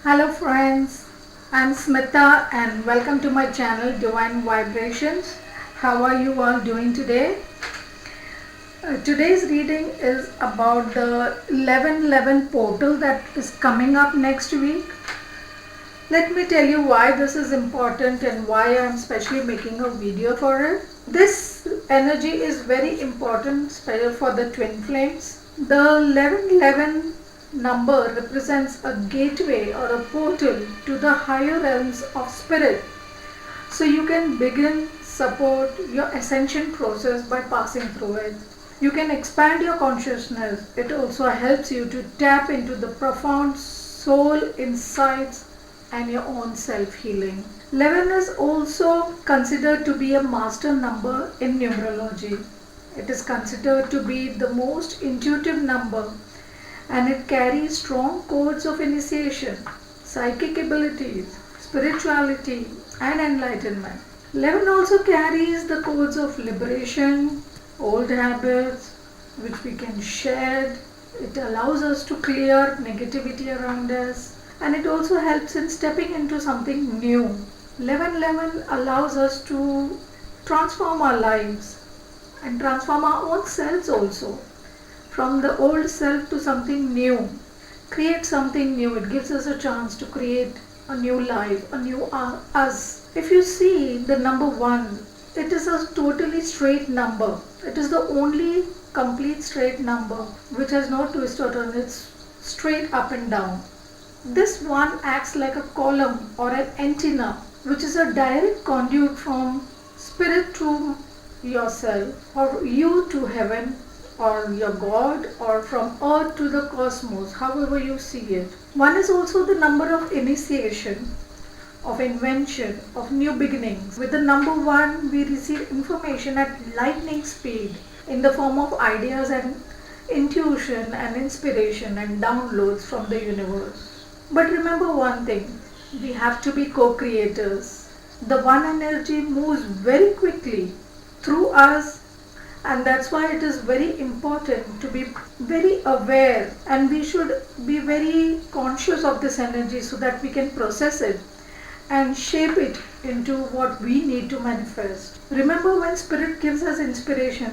Hello friends, I'm Smita and welcome to my channel Divine Vibrations. How are you all doing today? Today's reading is about the 1111 portal that is coming up next week. Let me tell you why this is important and why I'm specially making a video for it. This energy is very important, especially for the twin flames. The 1111 number represents a gateway or a portal to the higher realms of spirit. So you can begin support your ascension process by passing through it. You can expand your consciousness. It also helps you to tap into the profound soul insights and your own self-healing. 11 is also considered to be a master number in numerology. It is considered to be the most intuitive number and it carries strong codes of initiation, psychic abilities, spirituality and enlightenment. 11 also carries the codes of liberation, old habits which we can shed. It allows us to clear negativity around us and it also helps in stepping into something new. 1111 allows us to transform our lives and transform our own selves also, from the old self to something new. Create something new. It gives us a chance to create a new life, a new us. If you see the number 1, it is a totally straight number. It is the only complete straight number which has no twist or turn. It's straight up and down. This one acts like a column or an antenna, which is a direct conduit from spirit to yourself, or you to heaven, or your God, or from earth to the cosmos, however you see it. One is also the number of initiation, of invention, of new beginnings. With the number 1, we receive information at lightning speed in the form of ideas and intuition and inspiration and downloads from the universe. But remember one thing, we have to be co-creators. The one energy moves very quickly through us, and that's why it is very important to be very aware, and we should be very conscious of this energy so that we can process it and shape it into what we need to manifest. Remember, when spirit gives us inspiration,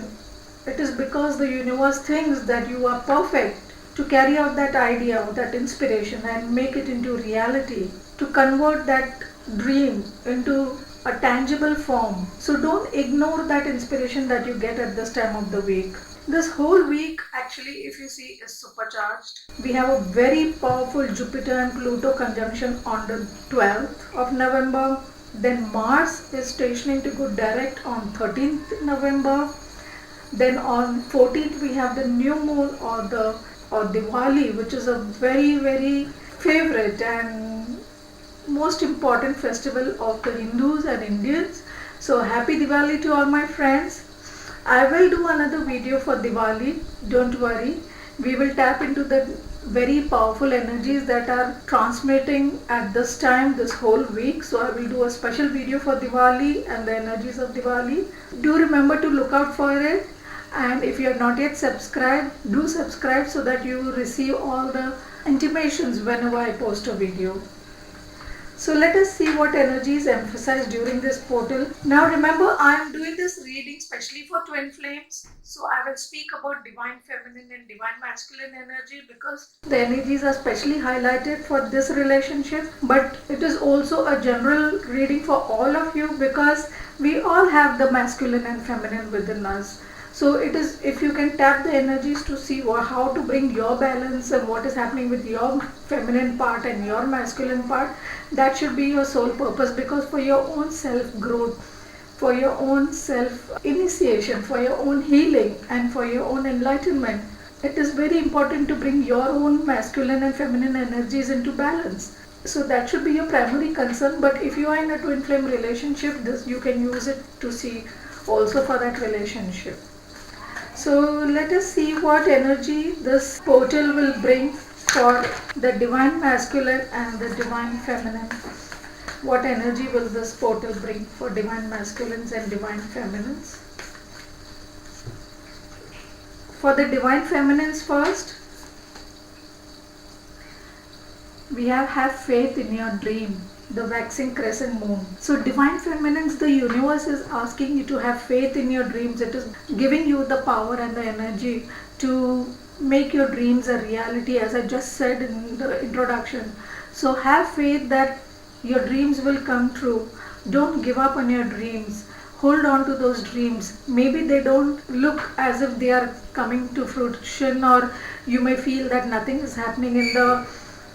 it is because the universe thinks that you are perfect to carry out that idea, that inspiration, and make it into reality, to convert that dream into a tangible form. So don't ignore that inspiration that you get at this time of the week. This whole week, actually, if you see, is supercharged. We have a very powerful Jupiter and Pluto conjunction on the 12th of November. Then Mars is stationing to go direct on 13th November. Then on 14th we have the new moon or Diwali, which is a very favorite and most important festival of the Hindus and Indians. So happy Diwali to all my friends. I will do another video for Diwali, don't worry. We will tap into the very powerful energies that are transmitting at this time, this whole week. So I will do a special video for Diwali and the energies of Diwali. Do remember to look out for it. And if you have not yet subscribed, do subscribe so that you receive all the intimations whenever I post a video. So let us see what energy is emphasized during this portal. Now remember, I am doing this reading specially for twin flames. So I will speak about divine feminine and divine masculine energy because the energies are specially highlighted for this relationship. But it is also a general reading for all of you because we all have the masculine and feminine within us. So it is, if you can tap the energies to see how to bring your balance and what is happening with your feminine part and your masculine part, that should be your sole purpose, because for your own self growth, for your own self initiation, for your own healing and for your own enlightenment, it is very important to bring your own masculine and feminine energies into balance. So that should be your primary concern. But if you are in a twin flame relationship, this you can use it to see also for that relationship. So let us see what energy this portal will bring for the divine masculine and the divine feminine. What energy will this portal bring for divine masculines and divine feminines? For the divine feminines first, We have faith in your dream, the waxing crescent moon. So divine feminines, the universe is asking you to have faith in your dreams. It is giving you the power and the energy to make your dreams a reality, as I just said in the introduction. So have faith that your dreams will come true. Don't give up on your dreams. Hold on to those dreams. Maybe they don't look as if they are coming to fruition, or you may feel that nothing is happening in the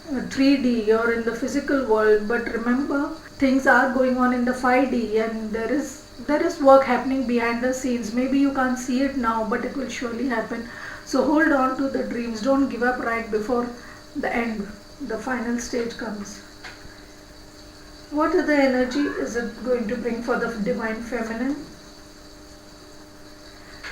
3D or in the physical world, but remember, things are going on in the 5D, and there is work happening behind the scenes. Maybe you can't see it now, but it will surely happen. So hold on to the dreams. Don't give up right before the end, the final stage comes. What other energy is it going to bring for the divine feminine?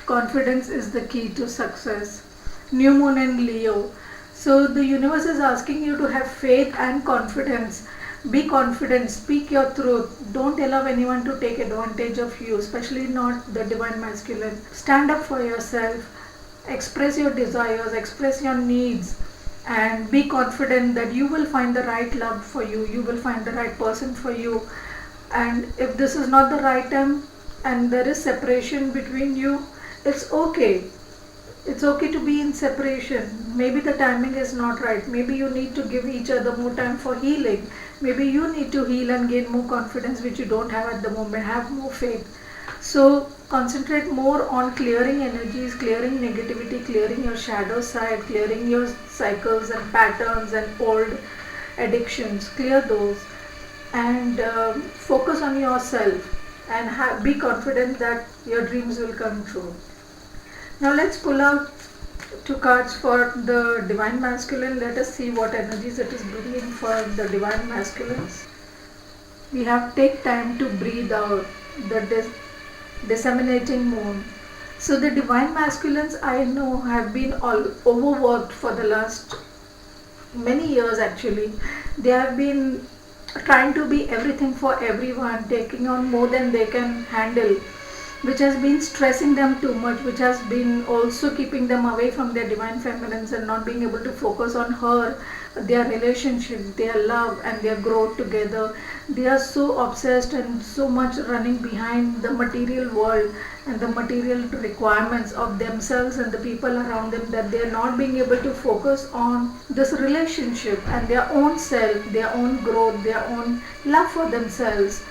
Confidence is the key to success. New moon in Leo. So the universe is asking you to have faith and confidence. Be confident, speak your truth. Don't allow anyone to take advantage of you, especially not the divine masculine. Stand up for yourself, express your desires, express your needs, and be confident that you will find the right love for you. You will find the right person for you. And if this is not the right time and there is separation between you, it's okay. It's okay to be in separation. Maybe the timing is not right. Maybe you need to give each other more time for healing. Maybe you need to heal and gain more confidence, which you don't have at the moment. Have more faith. So concentrate more on clearing energies, clearing negativity, clearing your shadow side, clearing your cycles and patterns and old addictions. Clear those, and focus on yourself, and be confident that your dreams will come true. Now let's pull out two cards for the divine masculine. Let us see what energies it is bringing for the divine masculines. We have take time to breathe out, the disseminating moon. So the divine masculines, I know, have been all overworked for the last many years actually. They have been trying to be everything for everyone, taking on more than they can handle, which has been stressing them too much, which has been also keeping them away from their divine feminines and not being able to focus on their relationship, their love and their growth together. They are so obsessed and so much running behind the material world and the material requirements of themselves and the people around them, that they are not being able to focus on this relationship and their own self, their own growth, their own love for themselves.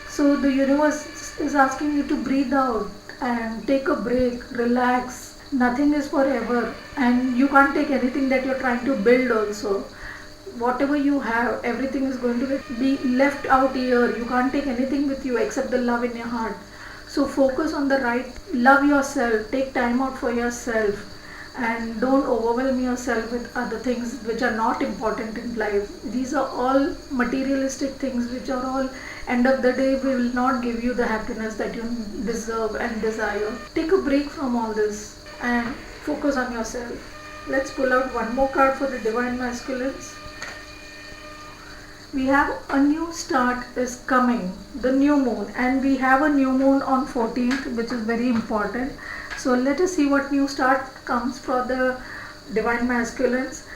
So the universe is asking you to breathe out and take a break, relax. Nothing is forever, and you can't take anything that you're trying to build also. Whatever you have, everything is going to be left out here. You can't take anything with you except the love in your heart. So focus on the right, love yourself, take time out for yourself, and don't overwhelm yourself with other things which are not important in life. These are all materialistic things which are all, end of the day, will not give you the happiness that you deserve and desire. Take a break from all this and focus on yourself. Let's pull out one more card for the divine masculines. We have a new start is coming, the new moon, and we have a new moon on 14th, which is very important. So let us see what new start comes for the divine masculines.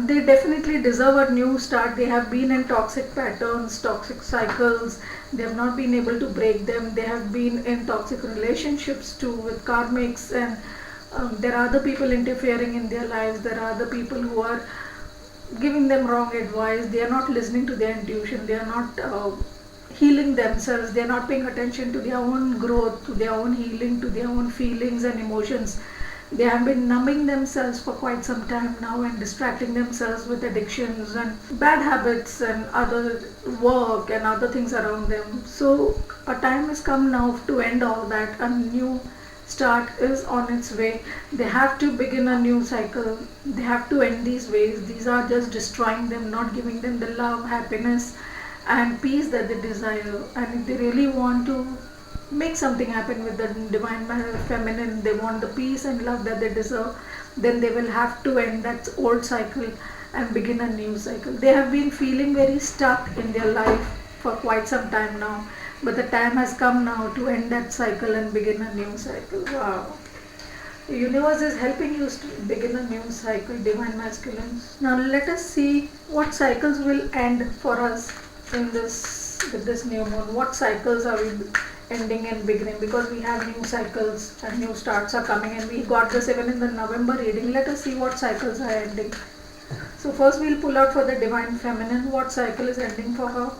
They definitely deserve a new start. They have been in toxic patterns, toxic cycles. They have not been able to break them. They have been in toxic relationships too with karmics, and there are other people interfering in their lives. There are other people who are giving them wrong advice. They are not listening to their intuition. They are not healing themselves. They are not paying attention to their own growth, to their own healing, to their own feelings and emotions. They have been numbing themselves for quite some time now and distracting themselves with addictions and bad habits and other work and other things around them. So a time has come now to end all that. A new start is on its way. They have to begin a new cycle. They have to end these ways. These are just destroying them, not giving them the love, happiness and peace that they desire. And if they really want to make something happen with the divine feminine, they want the peace and love that they deserve, then they will have to end that old cycle and begin a new cycle. They have been feeling very stuck in their life for quite some time now, but the time has come now to end that cycle and begin a new cycle. Wow. The universe is helping you to begin a new cycle, divine masculine. Now let us see what cycles will end for us in this with this new moon. What cycles are we ending and beginning? Because we have new cycles and new starts are coming, and we got this even in the November reading. Let us see what cycles are ending. So first we'll pull out for the divine feminine. What cycle is ending for her?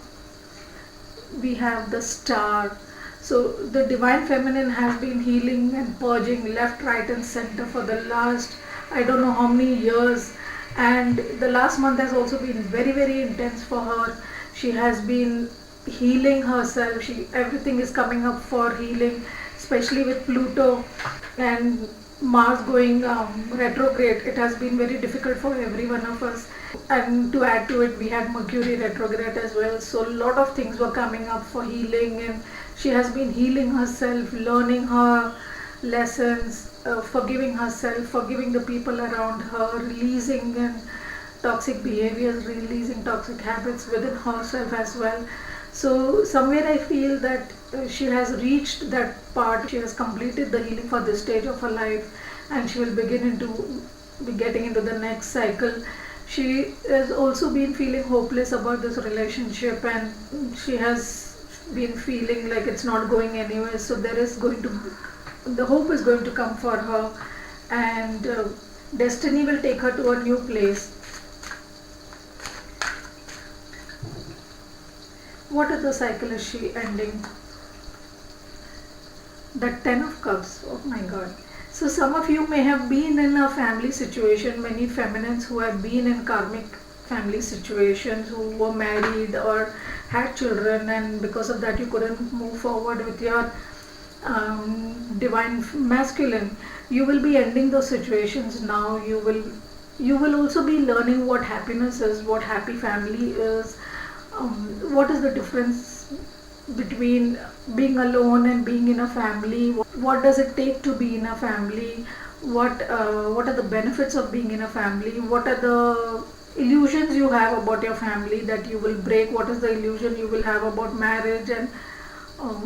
We have the star. So the divine feminine has been healing and purging left, right and center for the last I don't know how many years, and the last month has also been very intense for her. She has been healing herself. Everything is coming up for healing, especially with Pluto and Mars going retrograde. It has been very difficult for every one of us, and to add to it we had Mercury retrograde as well. So a lot of things were coming up for healing, and she has been healing herself, learning her lessons, forgiving herself, forgiving the people around her, releasing toxic behaviors, releasing toxic habits within herself as well. So somewhere I feel that she has reached that part. She has completed the healing for this stage of her life, and she will be getting into the next cycle. She has also been feeling hopeless about this relationship, and she has been feeling like it's not going anywhere. So the hope is going to come for her, and destiny will take her to a new place. What other cycle is she ending? The 10 of Cups. Oh my God. So some of you may have been in a family situation, many feminines who have been in karmic family situations, who were married or had children, and because of that you couldn't move forward with your divine masculine. You will be ending those situations now. You will also be learning what happiness is, what happy family is, what is the difference between being alone and being in a family. What does it take to be in a family? What are the benefits of being in a family? What are the illusions you have about your family that you will break? What is the illusion you will have about marriage and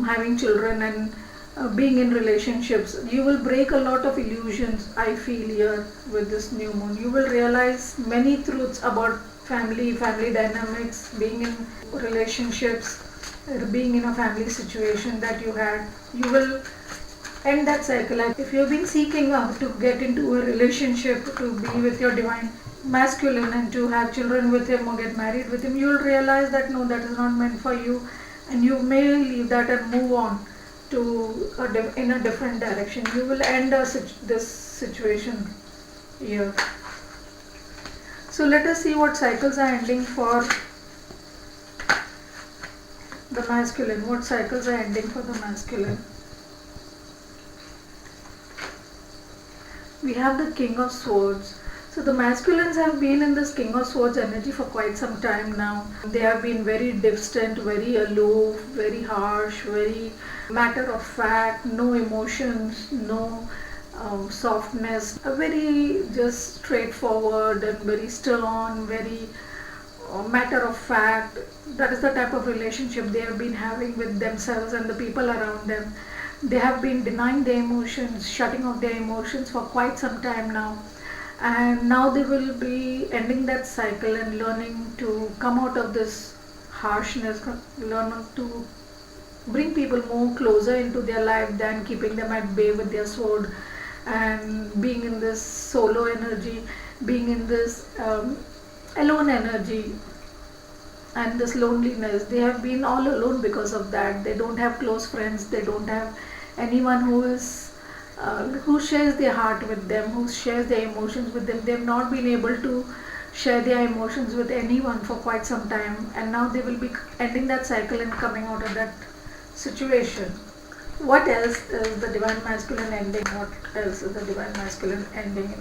having children and being in relationships? You will break a lot of illusions, I feel, here with this new moon. You will realize many truths about family dynamics, being in relationships, being in a family situation that you had. You will end that cycle. If you've been seeking out to get into a relationship, to be with your divine masculine and to have children with him or get married with him, you will realize that no, that is not meant for you, and you may leave that and move on in a different direction. You will end this situation here. So let us see what cycles are ending for the masculine. What cycles are ending for the masculine? We have the King of Swords. So the masculines have been in this King of Swords energy for quite some time now. They have been very distant, very aloof, very harsh, very matter of fact, no emotions, no softness, very just straightforward and very stern, very matter of fact. That is the type of relationship they have been having with themselves and the people around them. They have been denying their emotions, shutting off their emotions for quite some time now, and now they will be ending that cycle and learning to come out of this harshness, learn to bring people more closer into their life than keeping them at bay with their sword, and being in this solo energy, being in this alone energy and this loneliness. They have been all alone because of that. They don't have close friends, they don't have anyone who shares their heart with them, who shares their emotions with them. They have not been able to share their emotions with anyone for quite some time, and now they will be ending that cycle and coming out of that situation. What else is the divine masculine ending? What else is the divine masculine ending?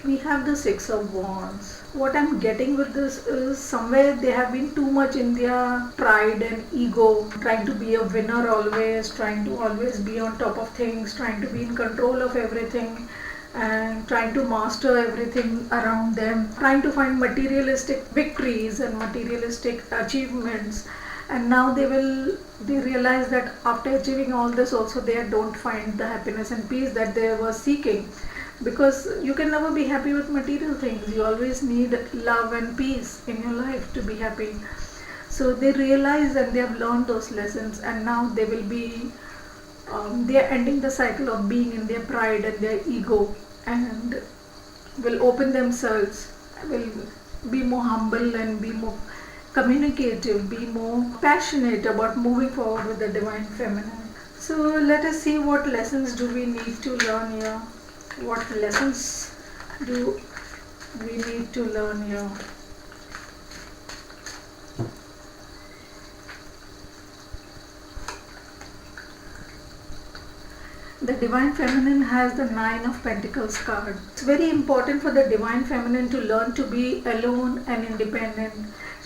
We have the Six of Wands. What I'm getting with this is somewhere they have been too much in their pride and ego, trying to be a winner always, trying to always be on top of things, trying to be in control of everything, and trying to master everything around them, trying to find materialistic victories and materialistic achievements, and now they realize that after achieving all this also they don't find the happiness and peace that they were seeking, because you can never be happy with material things. You always need love and peace in your life to be happy. So they realize and they have learned those lessons, and now they will be they are ending the cycle of being in their pride and their ego, and will open themselves, will be more humble and be more communicative, be more passionate about moving forward with the divine feminine. So let us see what lessons do we need to learn here. What lessons do we need to learn here? The Divine Feminine has the Nine of Pentacles card. It's very important for the Divine Feminine to learn to be alone and independent.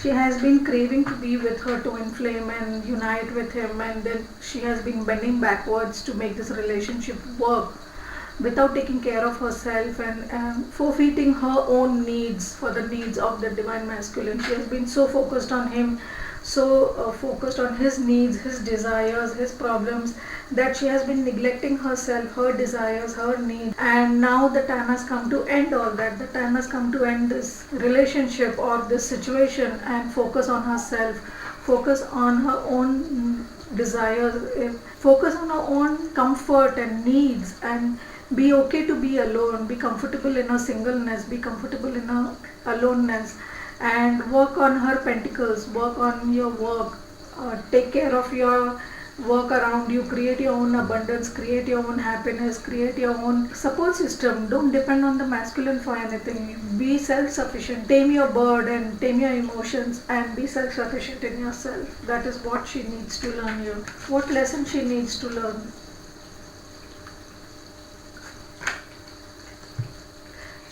She has been craving to be with her twin flame and unite with him, and then she has been bending backwards to make this relationship work without taking care of herself and forfeiting her own needs for the needs of the Divine Masculine. She has been so focused on him, so focused on his needs, his desires, his problems, that she has been neglecting herself, her desires, her needs. And now the time has come to end all that. The time has come to end this relationship or this situation and focus on herself, focus on her own desires, focus on her own comfort and needs, and be okay to be alone, be comfortable in her singleness, be comfortable in her aloneness, and work on her pentacles, work on your work, take care of your work around you, create your own abundance, create your own happiness, create your own support system. Don't depend on the masculine for anything. Be self-sufficient, tame your bird and tame your emotions, and be self-sufficient in yourself. That is what she needs to learn here. What lesson she needs to learn?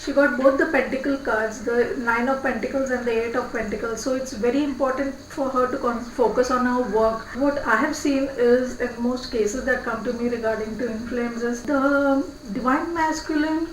She got both the pentacle cards, the Nine of Pentacles and the Eight of Pentacles. So it's very important for her to focus on her work. What I have seen is, in most cases that come to me regarding twin flames, is the Divine Masculine,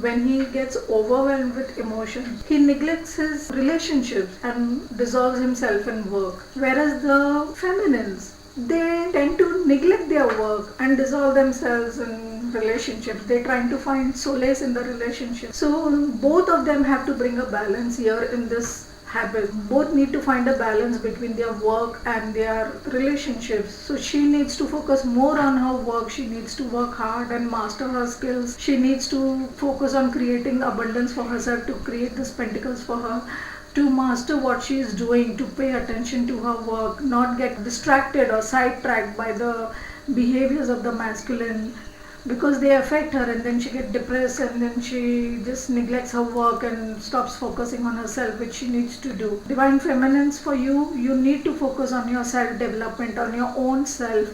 when he gets overwhelmed with emotion, he neglects his relationships and dissolves himself in work. Whereas the feminines, they tend to neglect their work and dissolve themselves in relationships. They're trying to find solace in the relationship. So both of them have to bring a balance here in this habit. Both need to find a balance between their work and their relationships. So she needs to focus more on her work. She needs to work hard and master her skills. She needs to focus on creating abundance for herself, to create these pentacles for her, to master what she is doing, to pay attention to her work, not get distracted or sidetracked by the behaviors of the masculine, because they affect her, and then she gets depressed, and then she just neglects her work and stops focusing on herself, which she needs to do. Divine Feminines, for you, you need to focus on your self-development, on your own self.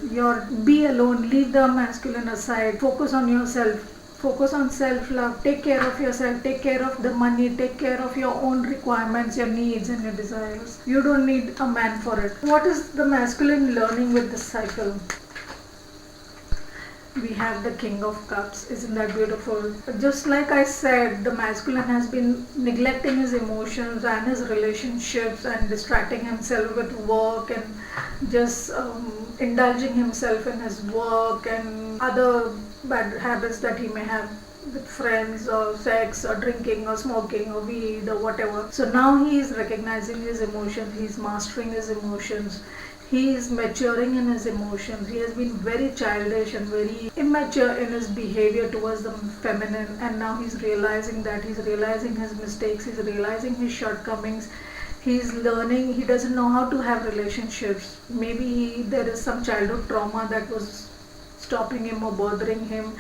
Be alone, leave the masculine aside, focus on yourself. Focus on self-love, take care of yourself, take care of the money, take care of your own requirements, your needs and your desires. You don't need a man for it. What is the masculine learning with this cycle? We have the King of Cups. Isn't that beautiful? Just like I said, the masculine has been neglecting his emotions and his relationships and distracting himself with work and just indulging himself in his work and other bad habits that he may have with friends or sex or drinking or smoking or weed or whatever. So now he is recognizing his emotions, he is mastering his emotions, he is maturing in his emotions. He has been very childish and very immature in his behavior towards the feminine, and now he's realizing that, he's realizing his mistakes, he's realizing his shortcomings. He's learning, he doesn't know how to have relationships. Maybe there is some childhood trauma that was stopping him or bothering him,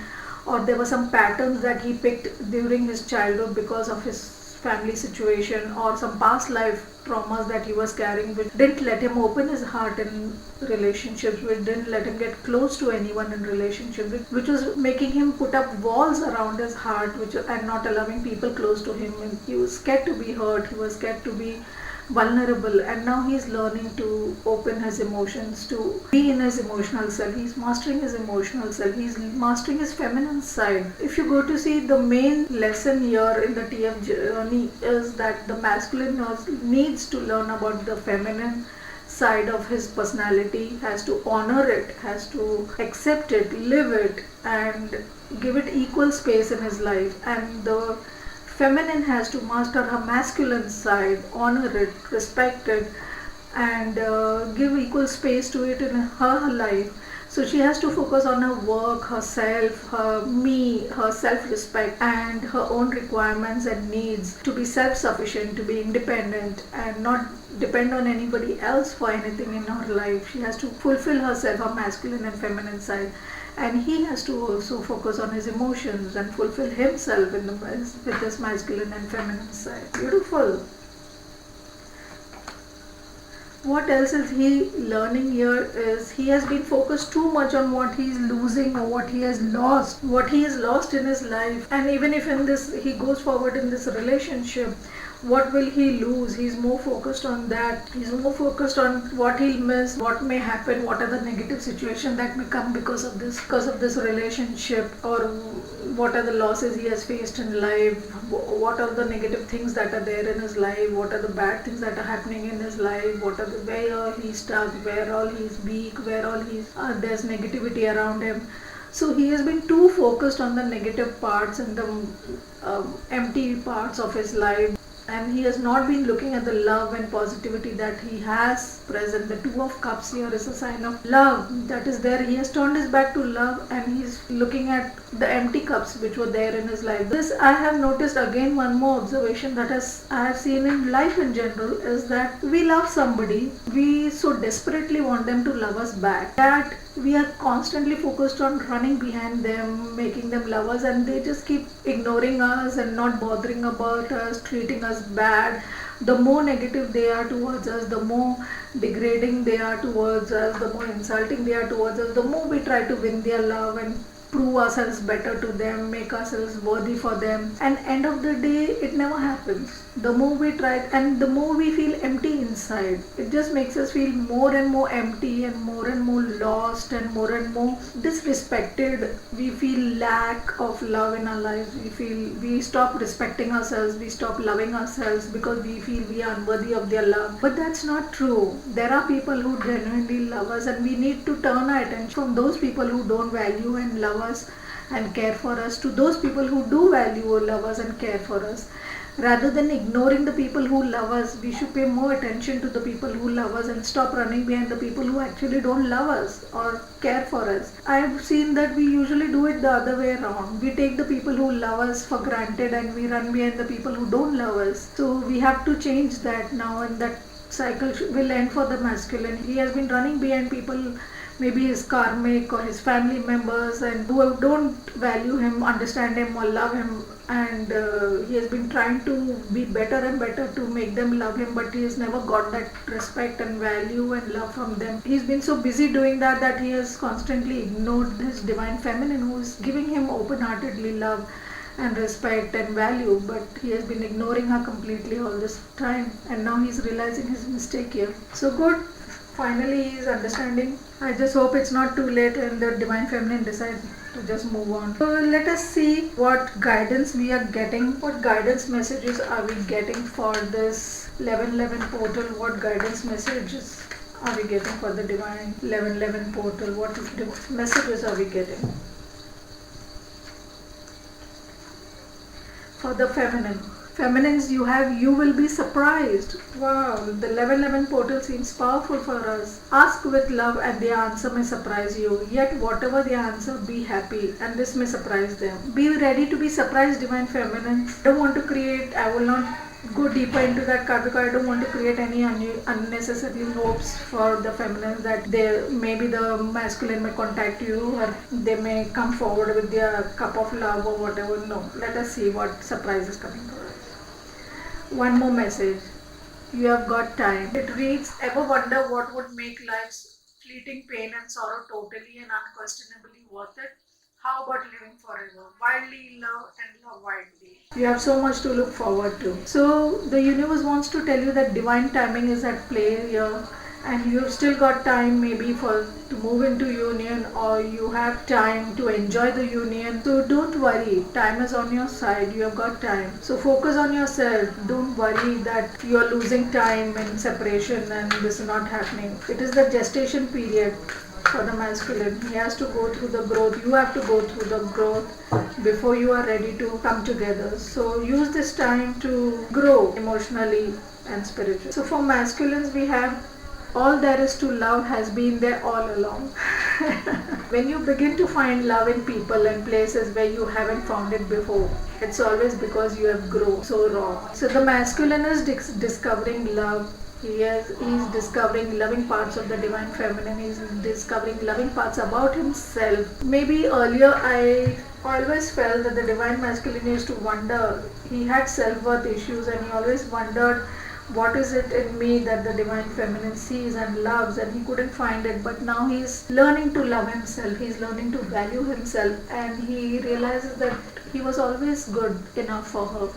or there were some patterns that he picked during his childhood because of his family situation, or some past life traumas that he was carrying, which didn't let him open his heart in relationships, which didn't let him get close to anyone in relationships, which was making him put up walls around his heart, and not allowing people close to him. And he was scared to be hurt, he was scared to be vulnerable, and now he's learning to open his emotions, to be in his emotional self. He's mastering his emotional self, he's mastering his feminine side. If you go to see, the main lesson here in the TF journey is that the masculine needs to learn about the feminine side of his personality, has to honor it, has to accept it, live it, and give it equal space in his life. And the feminine has to master her masculine side, honor it, respect it, and give equal space to it in her life. So she has to focus on her work, herself, her me, her self-respect, and her own requirements and needs, to be self-sufficient, to be independent, and not depend on anybody else for anything in her life. She has to fulfill herself, her masculine and feminine side. And he has to also focus on his emotions and fulfill himself with his masculine and feminine side. Beautiful. What else is he learning here is he has been focused too much on what he is losing or what he has lost in his life. And even if in this he goes forward in this relationship, what will he lose? He's more focused on that. He's more focused on what he'll miss, what may happen, what are the negative situations that may come because of this relationship, or what are the losses he has faced in life, what are the negative things that are there in his life, what are the bad things that are happening in his life, where all he's stuck, where all he's weak, where all there's negativity around him. So he has been too focused on the negative parts and the empty parts of his life, and he has not been looking at the love and positivity that he has present. The Two of Cups here is a sign of love that is there. He has turned his back to love and he's looking at the empty cups which were there in his life. This I have noticed again. One more observation that I have seen in life in general is that we love somebody, we so desperately want them to love us back that we are constantly focused on running behind them, making them love us, and they just keep ignoring us and not bothering about us, treating us bad. The more negative they are towards us, the more degrading they are towards us, the more insulting they are towards us, the more we try to win their love and prove ourselves better to them, make ourselves worthy for them, and end of the day it never happens. The more we try and the more we feel empty inside, it just makes us feel more and more empty and more lost and more disrespected. We feel lack of love in our lives. We stop respecting ourselves, we stop loving ourselves because we feel we are unworthy of their love. But that's not true. There are people who genuinely love us, and we need to turn our attention from those people who don't value and love us and care for us to those people who do value or love us and care for us. Rather than ignoring the people who love us, we should pay more attention to the people who love us and stop running behind the people who actually don't love us or care for us. I've seen that we usually do it the other way around. We take the people who love us for granted and we run behind the people who don't love us. So we have to change that now, and that cycle will end for the masculine. He has been running behind people, maybe his karmic or his family members, and who don't value him, understand him or love him, and he has been trying to be better and better to make them love him, but he has never got that respect and value and love from them. He's been so busy doing that he has constantly ignored his divine feminine, who is giving him open-heartedly love and respect and value, but he has been ignoring her completely all this time, and now he's realizing his mistake here. So good, finally he is understanding. I just hope it's not too late and the divine feminine decides to just move on. So let us see what guidance we are getting, what guidance messages are we getting for this 1111 portal. What guidance messages are we getting for the divine 1111 portal? What messages are we getting for the feminine? Feminines, you will be surprised. Wow, the 1111 portal seems powerful for us. Ask with love and the answer may surprise you. Yet whatever the answer, be happy and this may surprise them. Be ready to be surprised, divine feminine. I will not go deeper into that card because I don't want to create any unnecessary hopes for the feminine that maybe the masculine may contact you or they may come forward with their cup of love or whatever. No, let us see what surprise is coming for us. One more message. You have got time. It reads, ever wonder what would make life's fleeting pain and sorrow totally and unquestionably worth it? How about living forever? Wildly love and love widely. You have so much to look forward to. So the universe wants to tell you that divine timing is at play here, and you've still got time maybe for to move into union, or you have time to enjoy the union. So don't worry, time is on your side, you have got time. So focus on yourself. Don't worry that you are losing time in separation and this is not happening. It is the gestation period for the masculine. He has to go through the growth. You have to go through the growth before you are ready to come together. So use this time to grow emotionally and spiritually. So for masculines, we have all there is to love has been there all along. When you begin to find love in people and places where you haven't found it before, it's always because you have grown so raw. So the masculine is discovering love. He's discovering loving parts of the divine feminine. He's discovering loving parts about himself. Maybe earlier I always felt that the divine masculine used to wonder. He had self-worth issues and he always wondered, what is it in me that the divine feminine sees and loves, and he couldn't find it. But now he's learning to love himself, he's learning to value himself, and he realizes that he was always good enough for her.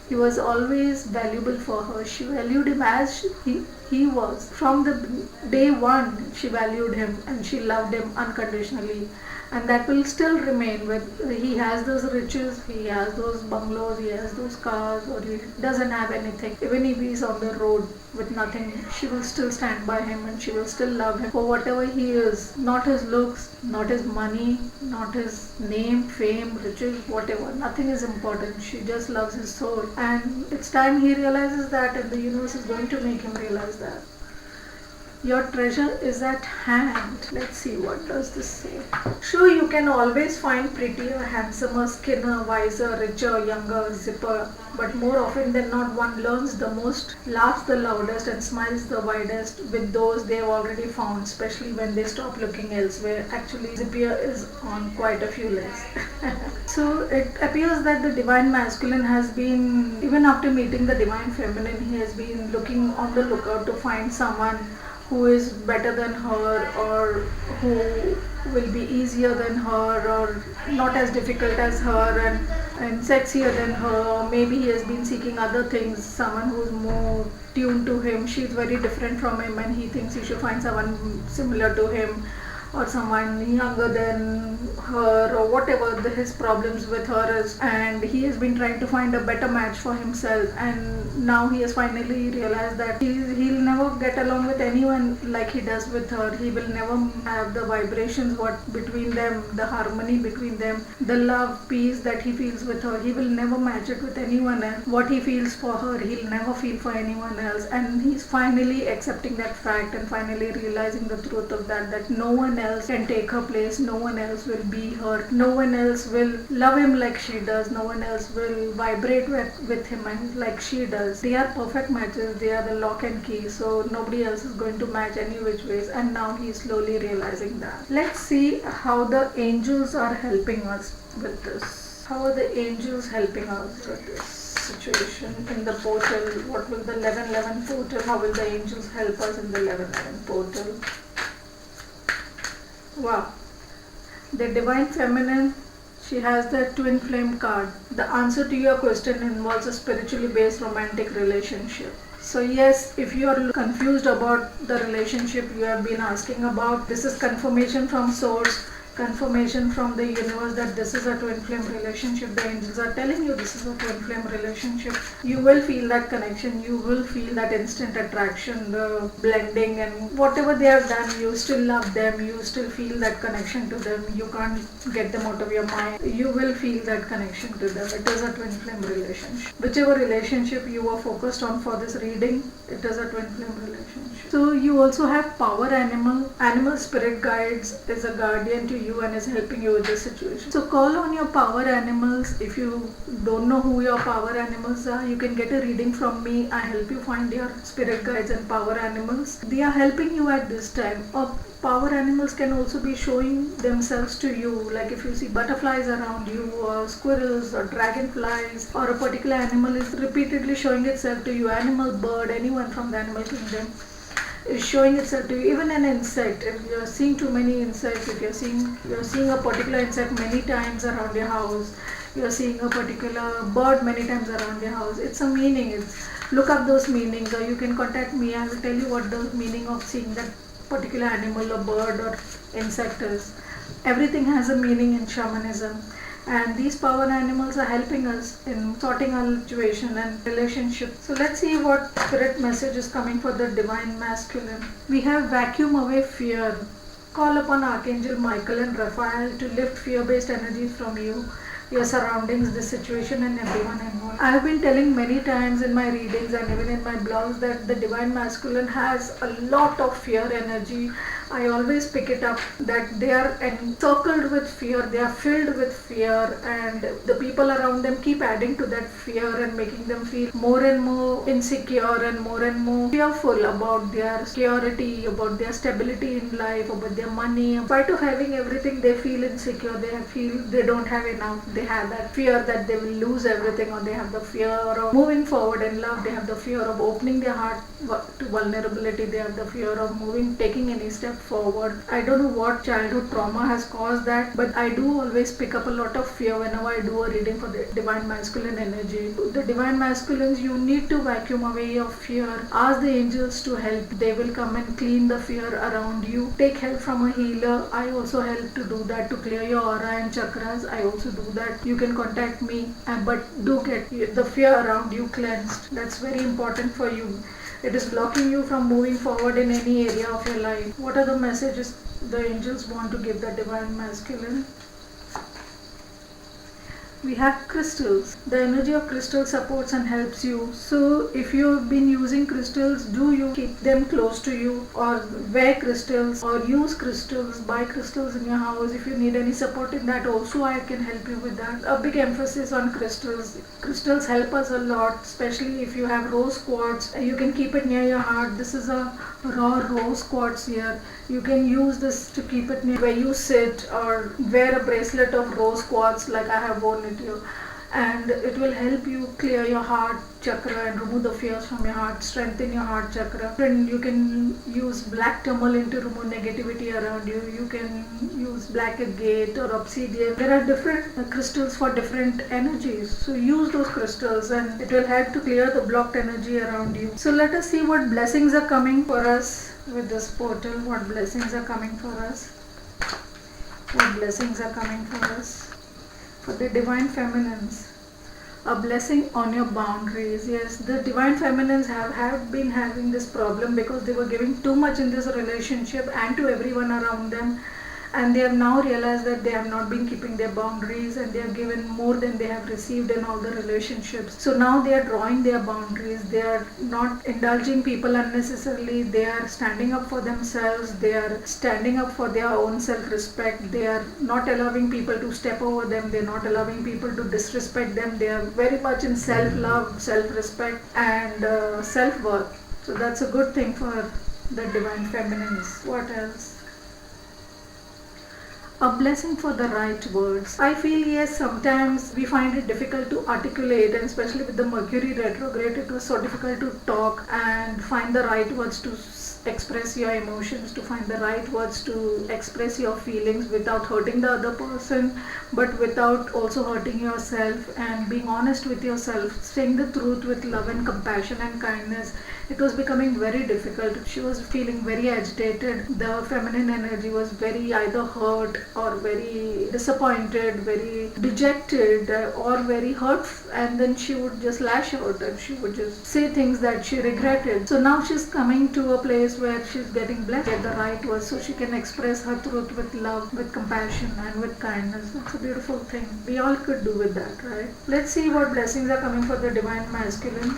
He was always valuable for her. She valued him as he was. From the day one, she valued him and she loved him unconditionally. And that will still remain. With he has those riches, he has those bungalows, he has those cars, or he doesn't have anything. Even if he's on the road with nothing, she will still stand by him and she will still love him for whatever he is. Not his looks, not his money, not his name, fame, riches, whatever. Nothing is important. She just loves his soul. And it's time he realizes that, and the universe is going to make him realize that. Your treasure is at hand. Let's see, what does this say? Sure, you can always find prettier, handsomer, skinner, wiser, richer, younger, zipper. But more often than not, one learns the most, laughs the loudest, and smiles the widest with those they have already found, especially when they stop looking elsewhere. Actually, Zippier is on quite a few legs. So it appears that the divine masculine has been, even after meeting the divine feminine, he has been looking on the lookout to find someone who is better than her, or who will be easier than her, or not as difficult as her, and sexier than her. Maybe he has been seeking other things, someone who's more tuned to him. She's very different from him and he thinks he should find someone similar to him, or someone younger than her, or whatever his problems with her is. And he has been trying to find a better match for himself, and now he has finally realized that he'll never get along with anyone like he does with her. He will never have the vibrations between them, the harmony between them, the love, peace that he feels with her. He will never match it with anyone else. What he feels for her, he'll never feel for anyone else. And he's finally accepting that fact and finally realizing the truth of that no one else can take her place, no one else will be her, no one else will love him like she does, no one else will vibrate with him like she does. They are perfect matches, they are the lock and key, so nobody else is going to match any which ways. And now he is slowly realizing that. Let's see how the angels are helping us with this. How are the angels helping us with this situation in the portal? What will the 1111 portal, how will the angels help us in the 1111 portal? Wow, the divine feminine, she has the twin flame card. The answer to your question involves a spiritually based romantic relationship. So yes, if you are confused about the relationship you have been asking about, this is confirmation from source, confirmation from the universe that this is a twin flame relationship. The angels are telling you this is a twin flame relationship. You will feel that connection, you will feel that instant attraction, the blending, and whatever they have done, you still love them, you still feel that connection to them. You can't get them out of your mind. You will feel that connection to them. It is a twin flame relationship. Whichever relationship you are focused on for this reading, it is a twin flame relationship. So you also have power animal. Animal spirit guides is a guardian to you and is helping you with this situation. So call on your power animals. If you don't know who your power animals are, you can get a reading from me. I help you find your spirit guides and power animals. They are helping you at this time. Or power animals can also be showing themselves to you, like if you see butterflies around you, or squirrels, or dragonflies, or a particular animal is repeatedly showing itself to you. Animal, bird, anyone from the animal kingdom is showing itself to you. Even an insect, if you are seeing too many insects, if you are seeing a particular insect many times around your house, you are seeing a particular bird many times around your house, it's a meaning. It's look up those meanings, or you can contact me. I will tell you what the meaning of seeing that particular animal or bird or insect is. Everything has a meaning in shamanism, and these power animals are helping us in sorting our situation and relationship. So let's see what spirit message is coming for the divine masculine. We have vacuum away fear. Call upon Archangel Michael and Raphael to lift fear-based energies from you, your surroundings, the situation, and everyone involved. I have been telling many times in my readings and even in my blogs that the divine masculine has a lot of fear energy. I always pick it up that they are encircled with fear, they are filled with fear, and the people around them keep adding to that fear and making them feel more and more insecure and more fearful about their security, about their stability in life, about their money. In spite of having everything, they feel insecure, they feel they don't have enough, they have that fear that they will lose everything, or they have the fear of moving forward in love, they have the fear of opening their heart to vulnerability, they have the fear of taking any step forward. I don't know what childhood trauma has caused that, but I do always pick up a lot of fear whenever I do a reading for the divine masculine energy. The divine masculines, you need to vacuum away your fear. Ask the angels to help. They will come and clean the fear around you. Take help from a healer. I also help to do that, to clear your aura and chakras. I also do that. You can contact me, but do get the fear around you cleansed. That's very important for you. It is blocking you from moving forward in any area of your life. What are the messages the angels want to give the divine masculine? We have crystals. The energy of crystal supports and helps you. So if you've been using crystals, do you keep them close to you, or wear crystals, or use crystals, buy crystals in your house. If you need any support in that also, I can help you with that. A big emphasis on crystals. Crystals help us a lot, especially if you have rose quartz. You can keep it near your heart. This is a raw rose quartz here. You can use this to keep it near where you sit, or wear a bracelet of rose quartz like I have worn it here, and it will help you clear your heart chakra and remove the fears from your heart, strengthen your heart chakra. And you can use black tourmaline to remove negativity around you. You can use black agate or obsidian. There are different crystals for different energies, so use those crystals and it will help to clear the blocked energy around you. So let us see what blessings are coming for us with this portal. What blessings are coming for us? What blessings are coming for us? For the divine feminines, a blessing on your boundaries. Yes, the divine feminines have been having this problem because they were giving too much in this relationship and to everyone around them, and they have now realized that they have not been keeping their boundaries, and they have given more than they have received in all the relationships. So now they are drawing their boundaries. They are not indulging people unnecessarily. They are standing up for themselves. They are standing up for their own self-respect. They are not allowing people to step over them. They are not allowing people to disrespect them. They are very much in self-love, self-respect, and self-worth. So that's a good thing for the divine feminines. What else? A blessing for the right words. I feel, yes, sometimes we find it difficult to articulate, and especially with the Mercury retrograde, it was so difficult to talk and find the right words to express your emotions, to find the right words to express your feelings without hurting the other person, but without also hurting yourself, and being honest with yourself, saying the truth with love and compassion and kindness. It was becoming very difficult. She was feeling very agitated. The feminine energy was very either hurt or very disappointed, very dejected, or very hurt, and then she would just lash out and she would just say things that she regretted. So now she's coming to a place where she's getting blessed at the right words, so she can express her truth with love, with compassion, and with kindness. That's a beautiful thing. We all could do with that, right? Let's see what blessings are coming for the divine masculine.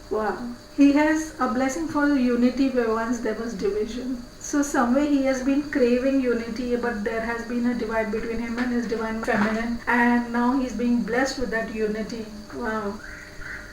Wow. He has a blessing for unity where once there was division. So somewhere he has been craving unity, but there has been a divide between him and his divine feminine, and now he's being blessed with that unity. Wow.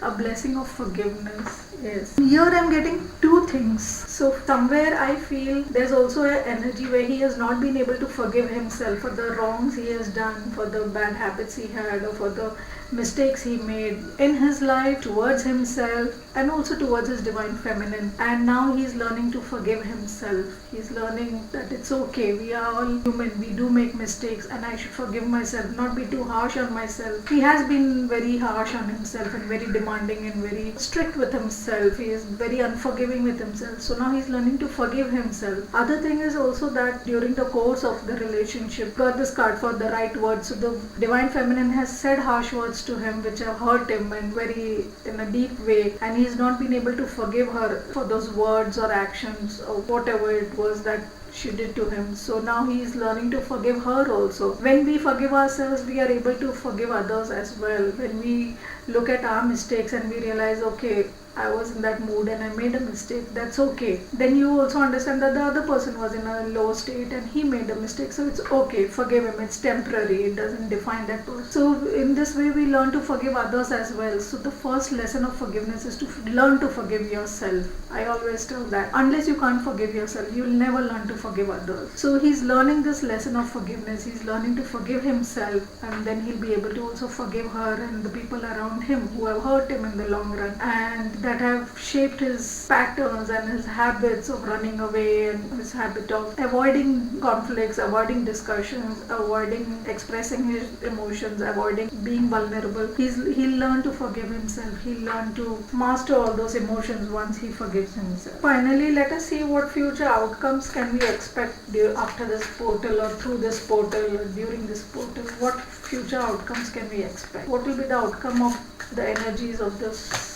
A blessing of forgiveness. Yes. Here I'm getting two things. So somewhere I feel there's also an energy where he has not been able to forgive himself for the wrongs he has done, for the bad habits he had, or for the mistakes he made in his life, towards himself, and also towards his divine feminine. And now he's learning to forgive himself. He's learning that it's okay, we are all human, we do make mistakes, and I should forgive myself, not be too harsh on myself. He has been very harsh on himself and very demanding and very strict with himself. He is very unforgiving with himself. So now he's learning to forgive himself. Other thing is also that during the course of the relationship, got this card for the right words. So the divine feminine has said harsh words to him which have hurt him in a deep way, and he's not been able to forgive her for those words or actions or whatever it was that she did to him. So now he is learning to forgive her also. When we forgive ourselves, we are able to forgive others as well. When we look at our mistakes and we realize, okay, I was in that mood and I made a mistake, that's okay. Then you also understand that the other person was in a low state and he made a mistake, so it's okay, forgive him, it's temporary, it doesn't define that person. So in this way we learn to forgive others as well. So the first lesson of forgiveness is to learn to forgive yourself. I always tell that unless you can't forgive yourself, you'll never learn to forgive others. So he's learning this lesson of forgiveness, he's learning to forgive himself, and then he'll be able to also forgive her and the people around him who have hurt him in the long run, and that have shaped his patterns and his habits of running away and his habit of avoiding conflicts, avoiding discussions, avoiding expressing his emotions, avoiding being vulnerable. He'll learn to forgive himself. He'll learn to master all those emotions once he forgives himself. Finally, let us see what future outcomes can we expect after this portal, or through this portal, or during this portal. What future outcomes can we expect? What will be the outcome of the energies of this?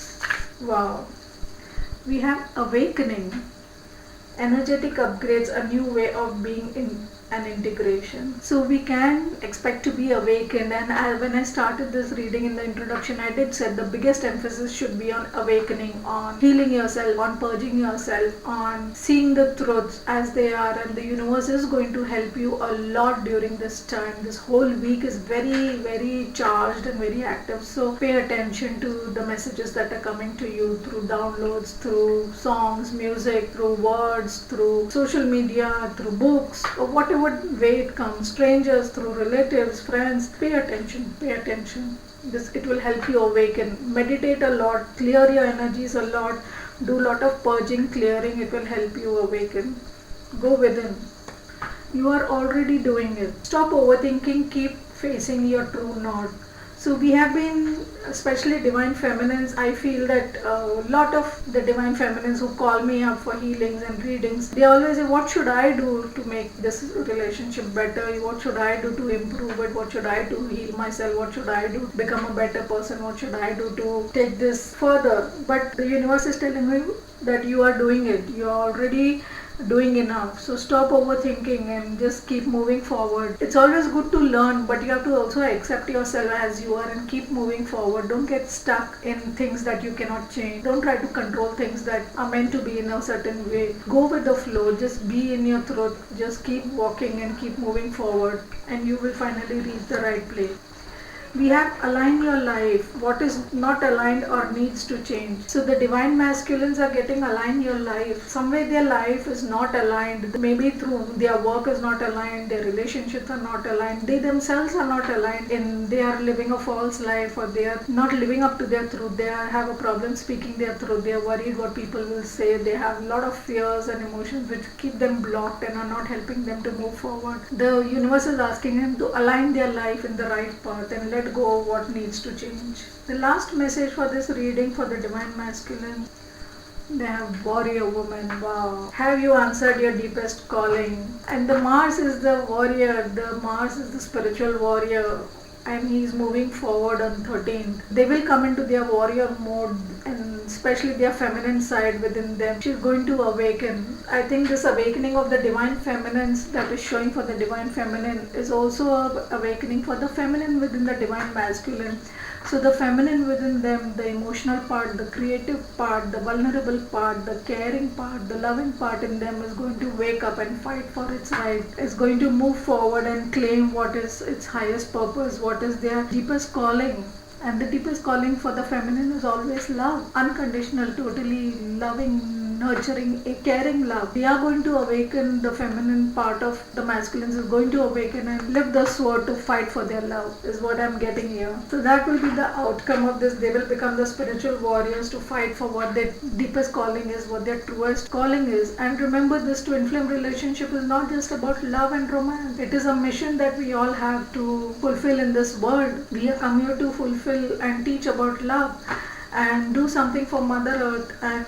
Wow. We have awakening, energetic upgrades, a new way of being in an integration. So we can expect to be awakened, and when I started this reading in the introduction, I did say the biggest emphasis should be on awakening, on healing yourself, on purging yourself, on seeing the truths as they are, and the universe is going to help you a lot during this time. This whole week is very, very charged and very active, so pay attention to the messages that are coming to you through downloads, through songs, music, through words, through social media, through books, or whatever way it comes, strangers, through relatives, friends. Pay attention, pay attention. It will help you awaken. Meditate a lot, clear your energies a lot, do a lot of purging, clearing. It will help you awaken. Go within. You are already doing it. Stop overthinking, keep facing your true north. So we have been, especially divine feminines, I feel that a lot of the divine feminines who call me up for healings and readings, they always say, what should I do to make this relationship better? What should I do to improve it? What should I do to heal myself? What should I do to become a better person? What should I do to take this further? But the universe is telling me that you are doing it. You are already doing enough. So stop overthinking and just keep moving forward. It's always good to learn, but you have to also accept yourself as you are and keep moving forward. Don't get stuck in things that you cannot change. Don't try to control things that are meant to be in a certain way. Go with the flow. Just be in your truth. Just keep walking and keep moving forward, and you will finally reach the right place. We have align your life, what is not aligned or needs to change. So the divine masculines are getting align your life. Somewhere their life is not aligned. Maybe through their work is not aligned, their relationships are not aligned, they themselves are not aligned, and they are living a false life, or they are not living up to their truth. They have a problem speaking their truth. They are worried what people will say. They have a lot of fears and emotions which keep them blocked and are not helping them to move forward. The universe is asking them to align their life in the right path and let go of what needs to change. The last message for this reading for the divine masculine, they have warrior woman. Wow. Have you answered your deepest calling? And the Mars is the warrior. The Mars is the spiritual warrior, and he's moving forward on 13th. They will come into their warrior mode, and especially their feminine side within them. She's going to awaken. I think this awakening of the divine feminines that is showing for the divine feminine is also a awakening for the feminine within the divine masculine. So the feminine within them, the emotional part, the creative part, the vulnerable part, the caring part, the loving part in them is going to wake up and fight for its right. Is going to move forward and claim what is its highest purpose, what is their deepest calling. And the deepest calling for the feminine is always love, unconditional, totally loving, nurturing, a caring love. We are going to awaken the feminine part of the masculines, is going to awaken and lift the sword to fight for their love, is what I'm getting here. So that will be the outcome of this. They will become the spiritual warriors to fight for what their deepest calling is, what their truest calling is. And remember, this twin flame relationship is not just about love and romance. It is a mission that we all have to fulfill in this world. We are come here to fulfill and teach about love and do something for Mother Earth and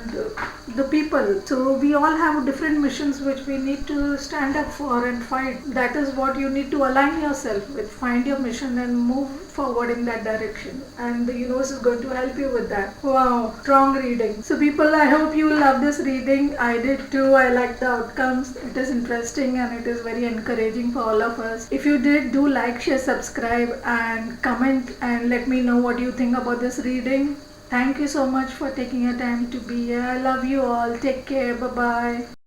the people. So we all have different missions which we need to stand up for and fight. That is what you need to align yourself with. Find your mission and move forward in that direction. And the universe is going to help you with that. Wow, strong reading. So people, I hope you love this reading. I did too. I like the outcomes. It is interesting and it is very encouraging for all of us. If you did, do like, share, subscribe and comment and let me know what you think about this reading. Thank you so much for taking your time to be here. I love you all. Take care. Bye-bye.